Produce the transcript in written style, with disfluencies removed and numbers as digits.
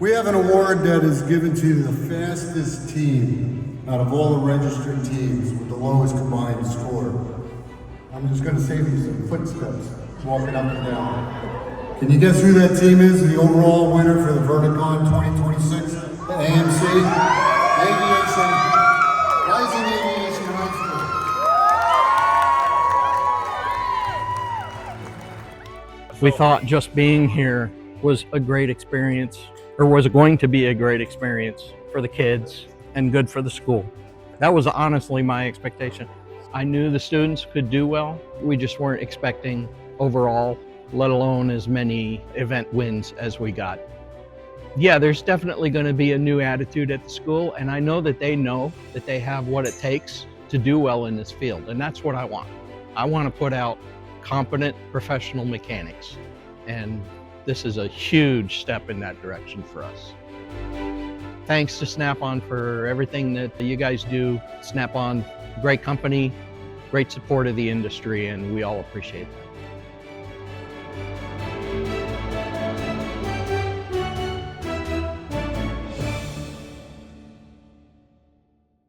We have an award that is given to the fastest team out of all the registered teams with the lowest combined score. I'm just going to save you some footsteps walking up and down. Can you guess who that team is? The overall winner for the Verticon 2026, the AMC Aviation, Rising Aviation High School. We thought just being here was a great experience, or was going to be a great experience for the kids and good for the school. That was honestly my expectation. I knew the students could do well. We just weren't expecting overall, let alone as many event wins as we got. Yeah, there's definitely going to be a new attitude at the school, and I know that they have what it takes to do well in this field, and that's what I want. I want to put out competent professional mechanics, and this is a huge step in that direction for us. Thanks to Snap-on for everything that you guys do. Snap-on, great company, great support of the industry, and we all appreciate that.